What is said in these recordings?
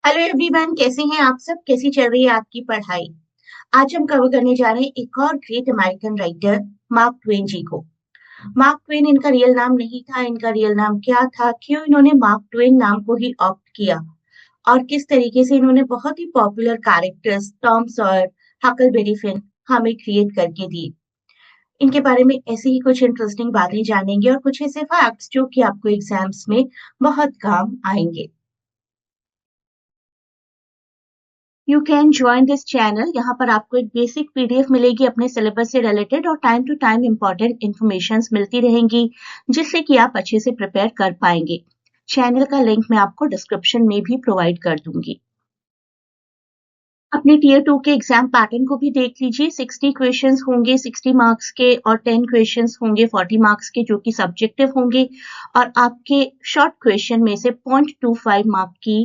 Hello everyone, कैसे हैं आप सब? कैसी चल रही है आपकी पढ़ाई? आज हम कवर करने जा रहे हैं एक और great American writer Mark Twain ji को। मार्क ट्वेन इनका रियल नाम नहीं था। इनका रियल नाम क्या था, क्यों इन्होंने मार्क ट्वेन नाम को ही ऑप्ट किया और किस तरीके से इन्होंने बहुत ही popular characters Tom Sawyer, Huckleberry Finn हमें क्रिएट करके दिए। इनके बारे में ऐसी ही कुछ इंटरेस्टिंग बातें जानेंगे और कुछ ऐसे फैक्ट्स जो कि आपको एग्जाम्स में बहुत काम आएंगे। You can join this channel. यहाँ पर आपको एक बेसिक पीडीएफ मिलेगी अपने सिलेबस से रिलेटेड और time to time important information मिलती रहेंगी जिससे कि आप अच्छे से प्रिपेयर कर पाएंगे। चैनल का लिंक मैं आपको डिस्क्रिप्शन में भी प्रोवाइड कर दूंगी। अपने टीयर 2 के एग्जाम पैटर्न को भी देख लीजिए। 60 क्वेश्चंस होंगे 60 मार्क्स के और 10 क्वेश्चंस होंगे 40 मार्क्स के जो कि सब्जेक्टिव होंगे और आपके शॉर्ट क्वेश्चन में से 0.25 मार्क की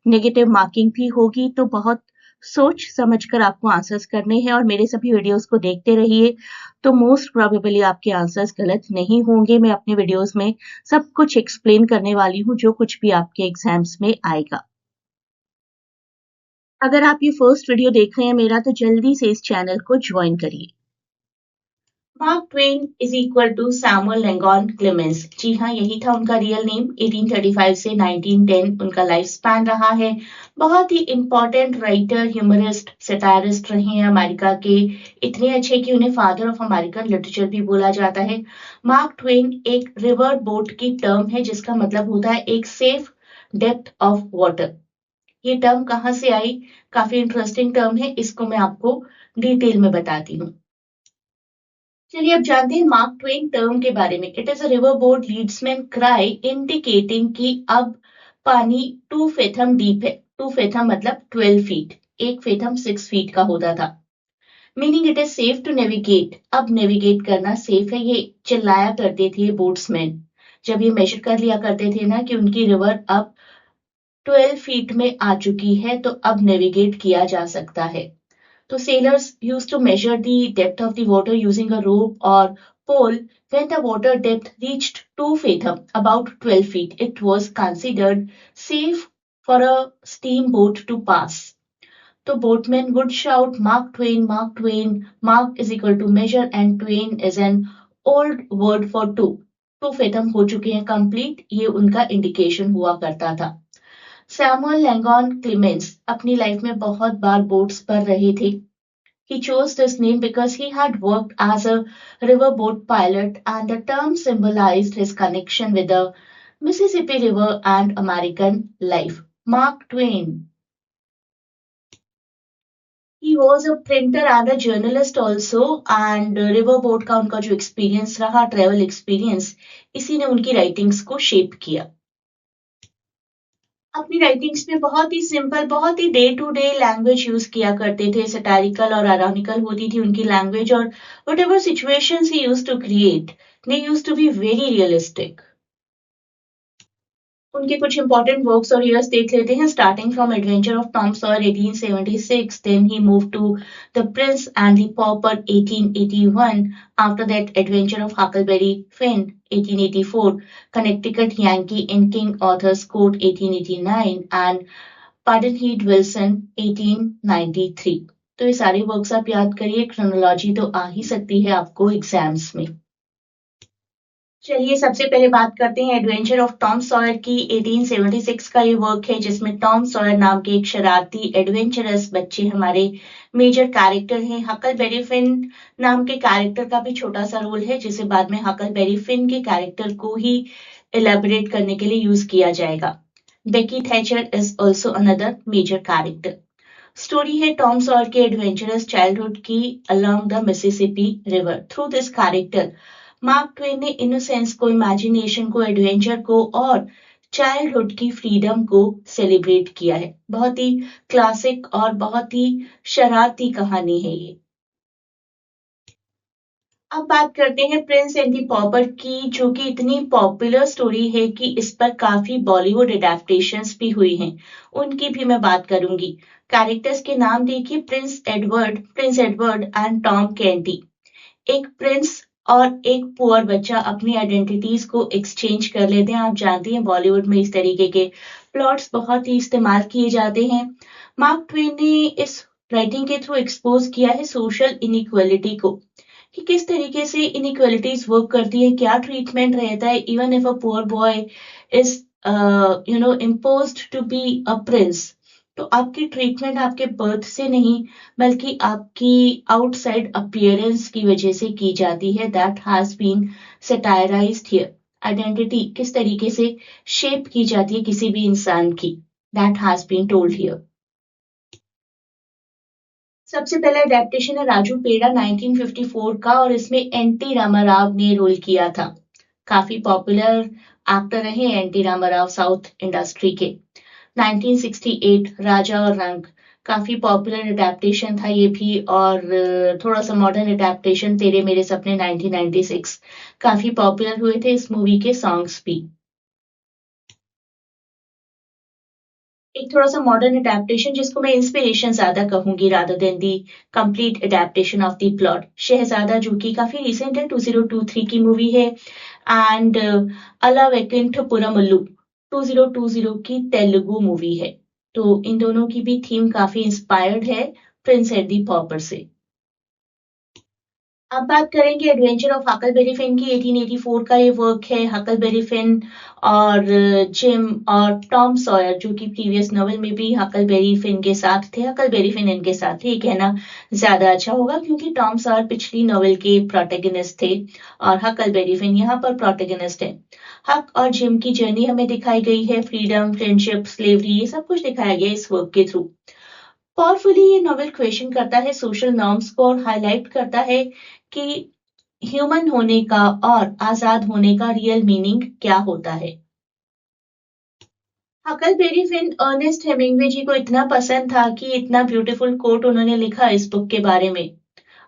नेगेटिव मार्किंग भी होगी। तो बहुत सोच समझकर आपको आंसर्स करने हैं और मेरे सभी वीडियोस को देखते रहिए तो मोस्ट प्रोबेबली आपके आंसर्स गलत नहीं होंगे। मैं अपने वीडियोस में सब कुछ एक्सप्लेन करने वाली हूँ जो कुछ भी आपके एग्जाम्स में आएगा। अगर आप ये फर्स्ट वीडियो देख रहे हैं मेरा तो जल्दी से इस चैनल को ज्वाइन करिए। Mark Twain is equal to Samuel Langhorne Clemens. जी हाँ, यही था उनका रियल नेम। 1835 से 1910 उनका लाइफ स्पैन रहा है। बहुत ही इंपॉर्टेंट राइटर, ह्यूमरिस्ट, सटायरिस्ट रहे हैं अमेरिका के। इतने अच्छे कि उन्हें फादर ऑफ अमेरिकन लिटरेचर भी बोला जाता है। मार्क ट्वेन एक रिवर बोट की टर्म है जिसका मतलब होता है एक सेफ डेप्थ ऑफ वाटर। ये टर्म कहाँ से आई? काफी इंटरेस्टिंग टर्म है, इसको मैं आपको डिटेल में बताती हूँ। चलिए अब जानते हैं मार्क ट्वेन टर्म के बारे में। It is a river board leadsman cry indicating कि अब पानी 2 फेथम डीप है। 2 फेथम मतलब 12 फीट। एक फेथम 6 फीट का होता था। Meaning it is safe to navigate. अब नेविगेट करना सेफ है, ये चिल्लाया करते थे बोट्समैन जब ये मेजर कर लिया करते थे ना कि उनकी रिवर अब 12 फीट में आ चुकी है तो अब नेविगेट किया जा सकता है। तो sailors used to measure the depth of the water using a rope or pole. When the water depth reached 2 fathom, about 12 feet, it was considered safe for a steamboat to pass. So boatmen would shout, "Mark Twain, Mark Twain." Mark is equal to measure and Twain is an old word for two. 2 fathom हो चुके हैं complete, ये उनका indication हुआ करता था। Samuel Langhorne Clemens अपनी life में बहुत बार बोट्स पर रहे थे। He chose this name because he had worked as a riverboat pilot and the term symbolized his connection with the Mississippi River and American life. Mark Twain. He was a printer and a journalist also and riverboat का उनका जो experience रहा, travel experience, इसी ने उनकी writings को shape किया। अपनी राइटिंग्स में बहुत ही सिंपल, बहुत ही day to day language use किया करते थे। सटारिकल और आयरॉनिकल होती थी उनकी लैंग्वेज और whatever situations he used to create, they used to be very realistic. उनके कुछ इंपॉर्टेंट वर्क्स और ईयर्स देख लेते हैं। Starting from adventure of Tom Sawyer 1876, then he move to the prince and the pauper 1881, after that adventure of Huckleberry Finn 1884, Connecticut Yankee in King Arthur's court 1889 and Pudd'nhead Wilson 1893। तो ये सारे works आप याद करिए, chronology तो आ ही सकती है आपको एग्जाम्स में। चलिए सबसे पहले बात करते हैं एडवेंचर ऑफ टॉम सॉयर की। 1876 का ये वर्क है जिसमें टॉम सॉयर नाम के एक शरारती एडवेंचरस बच्चे हमारे मेजर कैरेक्टर हैं। हकलबेरी फिन नाम के कैरेक्टर का भी छोटा सा रोल है जिसे बाद में हकलबेरी फिन के कैरेक्टर को ही एलेबोरेट करने के लिए यूज किया जाएगा। Becky Thatcher is also another major character. Story है टॉम सॉयर के एडवेंचरस चाइल्डहुड की along the Mississippi river. Through this character Mark Twain ने इनोसेंस को, इमेजिनेशन को, एडवेंचर को और चाइल्डहुड की फ्रीडम को सेलिब्रेट किया है। बहुत ही क्लासिक और बहुत ही शरारती कहानी है ये। अब बात करते हैं प्रिंस एंड द पॉपर की, जो कि इतनी पॉपुलर स्टोरी है कि इस पर काफी बॉलीवुड एडेप्टेशंस भी हुई हैं। उनकी भी मैं बात करूंगी। कैरेक्टर्स के नाम देखिए, प्रिंस एडवर्ड एंड टॉम कैंटी। एक प्रिंस और एक पुअर बच्चा अपनी आइडेंटिटीज को एक्सचेंज कर लेते हैं। आप जानती हैं बॉलीवुड में इस तरीके के प्लॉट्स बहुत ही इस्तेमाल किए जाते हैं। मार्क ट्वेन ने इस राइटिंग के थ्रू एक्सपोज किया है सोशल इनइक्वालिटी को, कि किस तरीके से इनइक्वालिटीज वर्क करती है, क्या ट्रीटमेंट रहता है even if a poor boy is imposed to be a prince, तो आपकी ट्रीटमेंट आपके बर्थ से नहीं बल्कि आपकी आउटसाइड अपीयरेंस की वजह से की जाती है। दैट हैज बीन सटायराइज्ड हियर। आइडेंटिटी किस तरीके से शेप की जाती है किसी भी इंसान की, that has been told here. सबसे पहला अडेप्टेशन है राजू पेड़ा 1954 का, और इसमें एन.टी. रामाराव ने रोल किया था। काफी पॉपुलर एक्टर रहे एन.टी. रामाराव साउथ इंडस्ट्री के। 1968 राजा और रंक, काफी पॉपुलर अडेप्टेशन था ये भी, और थोड़ा सा मॉडर्न अडेप्टेशन तेरे मेरे सपने 1996, काफी पॉपुलर हुए थे इस मूवी के सॉन्ग्स भी। एक थोड़ा सा मॉडर्न अडेप्टेशन जिसको मैं इंस्पिरेशन ज्यादा कहूंगी rather than the complete adaptation of the plot, Shehzada, जो कि काफी रिसेंट है, 2023 की मूवी है, एंड अला वैकुंठपुरमुल्लू 2020 की तेलुगु मूवी है। तो इन दोनों की भी थीम काफी इंस्पायर्ड है प्रिंस एंड द पॉपर से। अब बात करेंगे एडवेंचर ऑफ हकलबेरी फिन की। 1884 का ये वर्क है। हकलबेरी फिन और जिम और टॉम सॉयर, जो कि प्रीवियस नॉवेल में भी हकलबेरी फिन के साथ थे, हकलबेरी फिन इनके साथ थे, ये कहना ज्यादा अच्छा होगा क्योंकि टॉम सॉयर पिछली नॉवेल के प्रोटेगनिस्ट थे और हकलबेरी फिन यहाँ पर प्रोटेगनिस्ट है। हक और जिम की जर्नी हमें दिखाई गई है, फ्रीडम, फ्रेंडशिप, स्लेवरी, ये सब कुछ दिखाया गया इस वर्क के थ्रू। पावरफुली ये नॉवेल क्वेश्चन करता है सोशल नॉर्म्स को और हाईलाइट करता है कि ह्यूमन होने का और आजाद होने का रियल मीनिंग क्या होता है। हकलबेरी फिन अर्नेस्ट हेमिंग्वे जी को इतना पसंद था कि इतना ब्यूटीफुल कोट उन्होंने लिखा इस बुक के बारे में।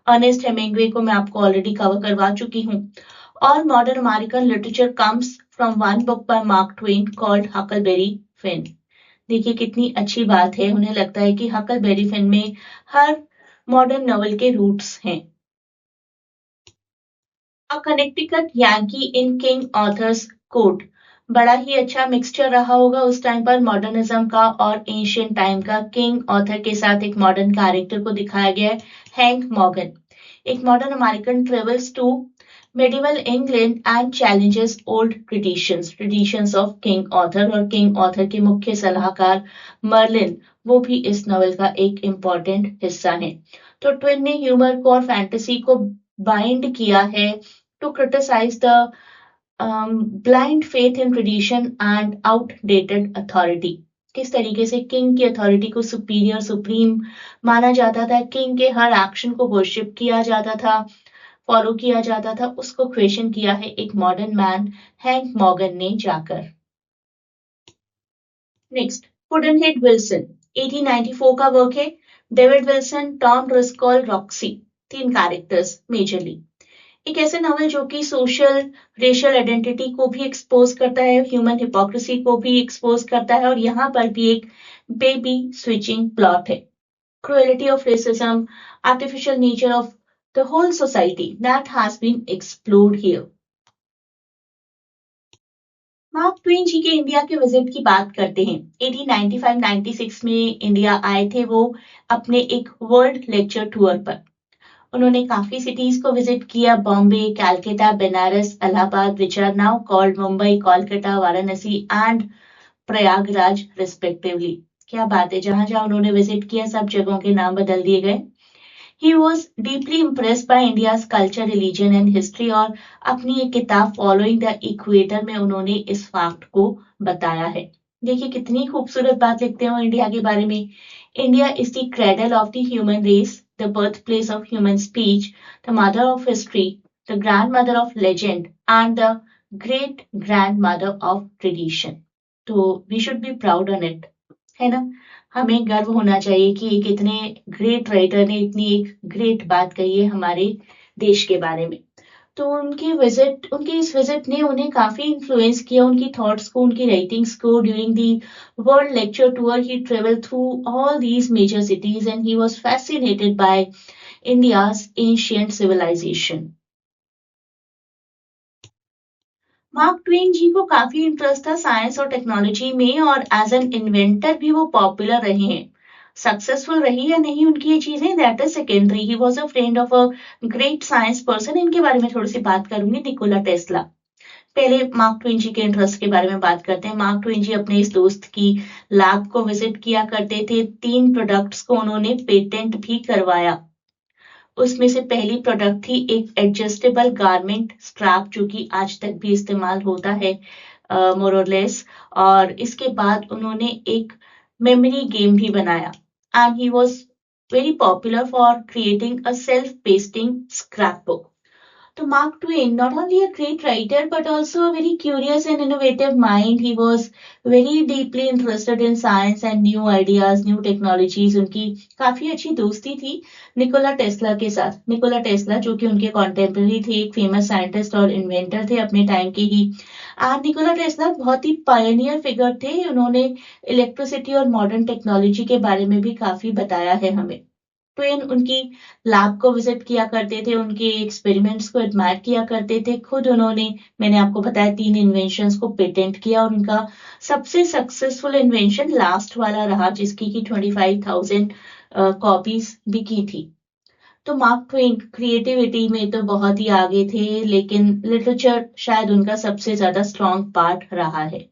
अर्नेस्ट हेमिंग्वे को मैं आपको ऑलरेडी कवर करवा चुकी हूँ। All modern American literature comes from one book by Mark Twain called Huckleberry Finn. देखिए कितनी अच्छी बात है, उन्हें लगता है कि हकलबेरी फिन में हर मॉडर्न नॉवेल के रूट्स हैं। अ कनेक्टिकट याकी इन किंग ऑथर्स कोर्ट, बड़ा ही अच्छा मिक्सचर रहा होगा उस टाइम पर मॉडर्निज्म का और एंशियंट टाइम का। किंग ऑथर के साथ एक मॉडर्न कैरेक्टर को दिखाया गया है, हैंक मॉर्गन। एक modern American travels to medieval England and challenges old traditions of King Arthur, और किंग ऑथर के मुख्य सलाहकार मर्लिन, वो भी इस नॉवेल का एक इम्पॉर्टेंट हिस्सा है। तो ट्विन ने ह्यूमर को और फैंटेसी को बाइंड किया है to criticise the blind faith in tradition and outdated authority. किस तरीके से किंग की अथॉरिटी को सुपीरियर सुप्रीम माना जाता था, किंग के हर एक्शन को वर्शिप किया जाता था, फॉलो किया जाता था, उसको क्वेश्चन किया है एक मॉडर्न मैन हैंक मॉर्गन ने जाकर। नेक्स्ट, पुडनहेड विल्सन 1894 का वर्क है। David Wilson, Tom Driscoll, Roxy, तीन कैरेक्टर्स मेजरली। एक ऐसे नॉवल जो कि सोशल रेशियल आइडेंटिटी को भी एक्सपोज करता है, ह्यूमन हिपोक्रेसी को भी एक्सपोज करता है, और यहाँ पर भी एक बेबी स्विचिंग प्लॉट है। Cruelty of racism, artificial nature of the whole society that has been explored here. Mark Twain ji के इंडिया के विजिट की बात करते हैं। 1895-96 में इंडिया आए थे वो अपने एक वर्ल्ड लेक्चर टूर पर। उन्होंने काफी सिटीज को विजिट किया, Bombay, Calcutta, Banaras, Allahabad, which are now called Mumbai, Kolkata, Varanasi and Prayagraj respectively. क्या बात है, जहां जहां उन्होंने विजिट किया सब जगहों के नाम बदल दिए गए। He was deeply impressed by India's culture, religion and history, और अपनी एक किताब फॉलोइंग द इक्वेटर में उन्होंने इस फैक्ट को बताया है। देखिए कितनी खूबसूरत बात लिखते हो इंडिया के बारे में। India is the cradle of the human race, the birth place of human speech, the mother of history, the grand mother of legend and the great grand mother of tradition. तो we should be proud on it, है ना। हमें गर्व होना चाहिए कि एक इतने ग्रेट राइटर ने इतनी एक ग्रेट बात कही है हमारे देश के बारे में। तो उनकी इस विजिट ने उन्हें काफी इन्फ्लुएंस किया, उनकी थॉट्स को, उनकी राइटिंग्स को। During the world lecture tour he travel through all these major cities and he was fascinated by India's ancient civilisation. Mark Twain ji को काफी इंटरेस्ट था साइंस और टेक्नोलॉजी में और एज एन इन्वेंटर भी वो पॉपुलर रहे हैं। सक्सेसफुल रही या नहीं उनकी ये चीजें that is secondary. He was a friend of a great science person. इनके बारे में थोड़ी सी बात करूंगी, निकोला टेस्ला। पहले मार्क ट्वेन जी के इंटरेस्ट के बारे में बात करते हैं। मार्क ट्वेन जी अपने इस दोस्त की लैब को विजिट किया करते थे। 3 प्रोडक्ट्स को उन्होंने पेटेंट भी करवाया। उसमें से पहली प्रोडक्ट थी एक एडजस्टेबल गारमेंट स्ट्रैप, जो कि आज तक भी इस्तेमाल होता है मोर और लेस। और इसके बाद उन्होंने एक मेमोरी गेम भी बनाया and he was very popular for creating a self pasting scrap book. तो Mark Twain, not only a great writer but also a very curious and innovative mind. He was very deeply interested in science and new ideas, new technologies. उनकी काफी अच्छी दोस्ती थी Nikola Tesla के साथ। Nikola Tesla जो कि उनके कॉन्टेम्पररी थे, एक फेमस साइंटिस्ट और इन्वेंटर थे अपने टाइम के ही। निकोला टेस्ला बहुत ही पायनियर फिगर थे। उन्होंने इलेक्ट्रिसिटी और मॉडर्न टेक्नोलॉजी के बारे में भी काफी बताया है हमें। ट्वेन उनकी लैब को विजिट किया करते थे, उनके एक्सपेरिमेंट्स को एडमायर किया करते थे। खुद उन्होंने, मैंने आपको बताया, 3 इन्वेंशंस को पेटेंट किया और उनका सबसे सक्सेसफुल इन्वेंशन लास्ट वाला रहा, जिसकी की 25,000 कॉपीज बिकी थी। तो मार्क ट्वेन क्रिएटिविटी में तो बहुत ही आगे थे, लेकिन लिटरेचर शायद उनका सबसे ज्यादा स्ट्रॉन्ग पार्ट रहा है।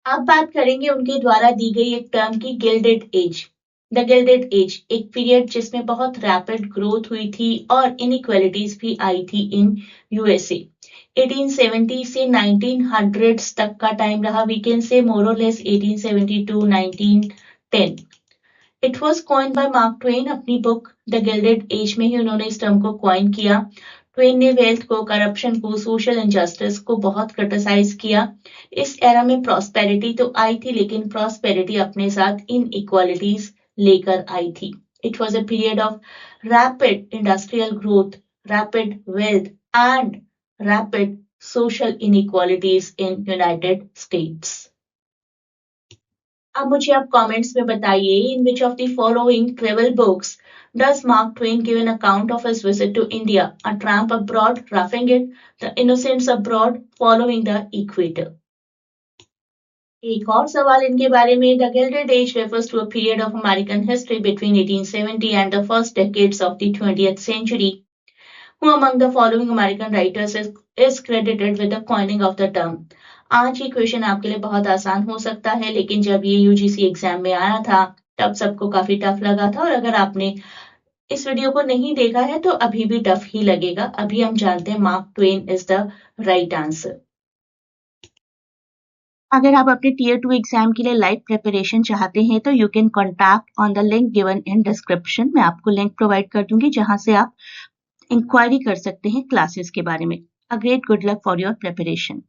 अब बात करेंगे उनके द्वारा दी गई एक टर्म की, gilded age. The gilded age एक पीरियड जिसमें बहुत रैपिड ग्रोथ हुई थी और इनइक्वालिटीज भी आई थी इन यूएसए। 1870 से 1900 तक का टाइम रहा। वी कैन से मोर और less 1870 to 1910। It was coin by Mark Twain. अपनी बुक द गिल्डेड एज में ही उन्होंने इस टर्म को कॉइन किया। ट्वेन ने वेल्थ को, करप्शन को, सोशल इनजस्टिस को बहुत क्रिटिसाइज किया। इस एरा में प्रॉस्पेरिटी तो आई थी, लेकिन प्रॉस्पेरिटी अपने साथ इनइक्वालिटीज लेकर आई थी। It was a period of rapid industrial growth, rapid wealth and rapid social inequalities in United States. अब मुझे आप कमेंट्स में बताइए, in which of the following travel books does Mark Twain give an account of his visit to India? A Tramp Abroad, Roughing It, The Innocents Abroad, Following the Equator. एक और सवाल इनके बारे में, The Gilded Age refers to a period of American history between 1870 and the first decades of the 20th century. Who among the following American writers is credited with the coining of the term? आज ये question आपके लिए बहुत आसान हो सकता है, लेकिन जब ये यूजीसी एग्जाम में आया था तब सबको काफी टफ लगा था। और अगर आपने इस वीडियो को नहीं देखा है तो अभी भी टफ ही लगेगा। अभी हम जानते हैं mark Twain is the right answer. अगर आप अपने टीयर 2 एग्जाम के लिए लाइव प्रिपरेशन चाहते हैं तो you can contact on the link given in description. मैं आपको लिंक प्रोवाइड कर दूंगी जहां से आप इंक्वायरी कर सकते हैं क्लासेस के बारे में। A great good luck for your preparation.